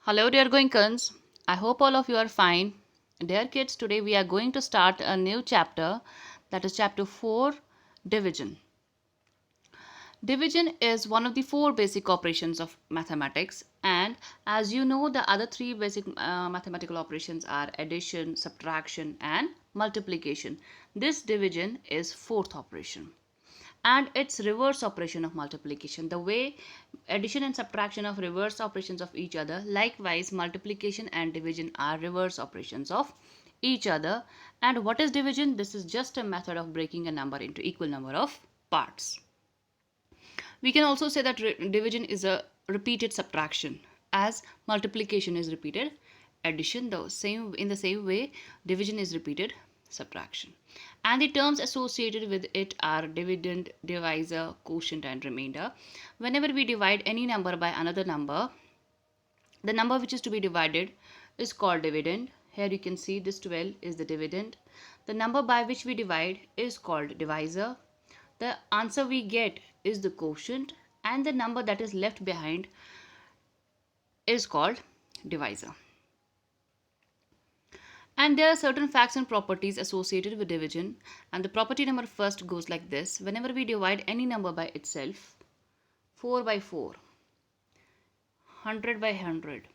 Hello, dear Goinkans. I hope all of you are fine. Dear kids, today we are going to start a new chapter, that is chapter 4, division. Division is one of the four basic operations of mathematics, and as you know, the other three basic mathematical operations are addition, subtraction, and multiplication. This division is fourth operation, and its reverse operation of multiplication. The way addition and subtraction of reverse operations of each other, likewise multiplication and division are reverse operations of each other. And what is division? This is just a method of breaking a number into equal number of parts. We can also say that division is a repeated subtraction, as multiplication is repeated addition. In the same way, division is repeated subtraction. And the terms associated with it are dividend, divisor, quotient, and remainder. Whenever we divide any number by another number, the number which is to be divided is called dividend. Here you can see this 12 is the dividend. The number by which we divide is called divisor. The answer we get is the quotient, and the number that is left behind is called divisor. And there are certain facts and properties associated with division, and the property number first goes like this. Whenever we divide any number by itself, 4 by 4, 100 by 100,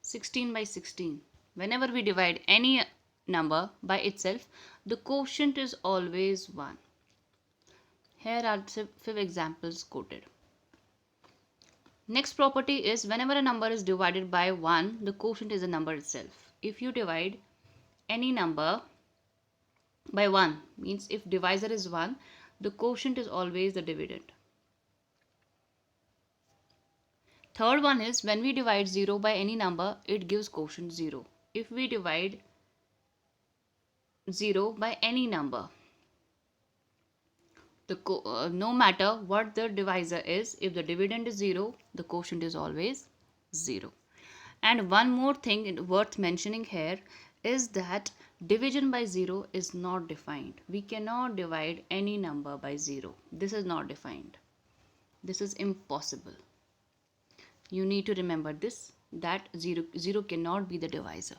16 by 16, whenever we divide any number by itself, the quotient is always 1. Here are 5 examples quoted. Next property is whenever a number is divided by 1, the quotient is the number itself. If you divide any number by 1, means if divisor is 1, the quotient is always the dividend. Third one is when we divide 0 by any number, it gives quotient 0. If we divide 0 by any number, no matter what the divisor is, if the dividend is 0, the quotient is always 0. And one more thing worth mentioning here is that division by 0 is not defined. We cannot divide any number by 0. This is not defined. This is impossible. You need to remember this, that 0 cannot be the divisor.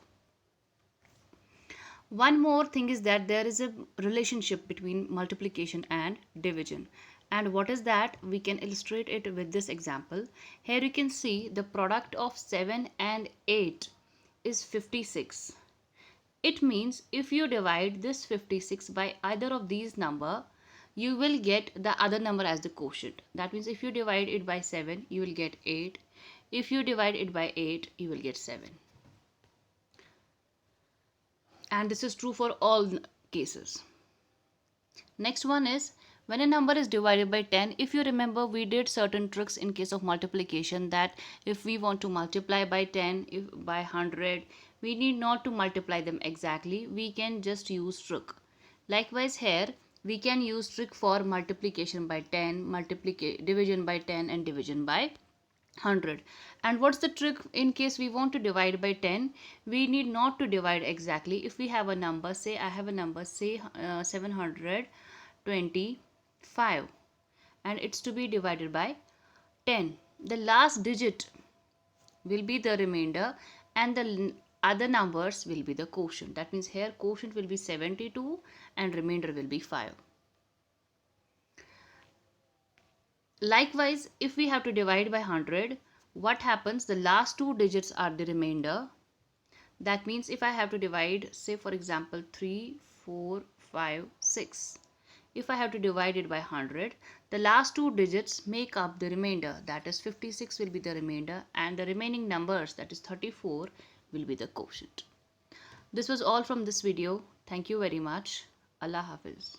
One more thing is that there is a relationship between multiplication and division. And what is that? We can illustrate it with this example. Here you can see the product of 7 and 8 is 56. It means if you divide this 56 by either of these number, you will get the other number as the quotient. That means if you divide it by 7, you will get 8. If you divide it by 8, you will get 7. And this is true for all cases. Next one is when a number is divided by 10. If you remember, we did certain tricks in case of multiplication, that if we want to multiply by 10, if by 100, we need not to multiply them exactly. We can just use trick. Likewise here, we can use trick for multiplication by 10, division by 10, and division by 100. And what's the trick in case we want to divide by 10? We need not to divide exactly. If we have a number, say I have a number, say 725, and it's to be divided by 10. The last digit will be the remainder, and the other numbers will be the quotient. That means here quotient will be 72 and remainder will be 5. Likewise, if we have to divide by 100, what happens? The last two digits are the remainder. That means if I have to divide, say for example 3, 4, 5, 6. If I have to divide it by 100, the last two digits make up the remainder. That is 56 will be the remainder, and the remaining numbers, that is 34, will be the quotient. This was all from this video. Thank you very much. Allah Hafiz.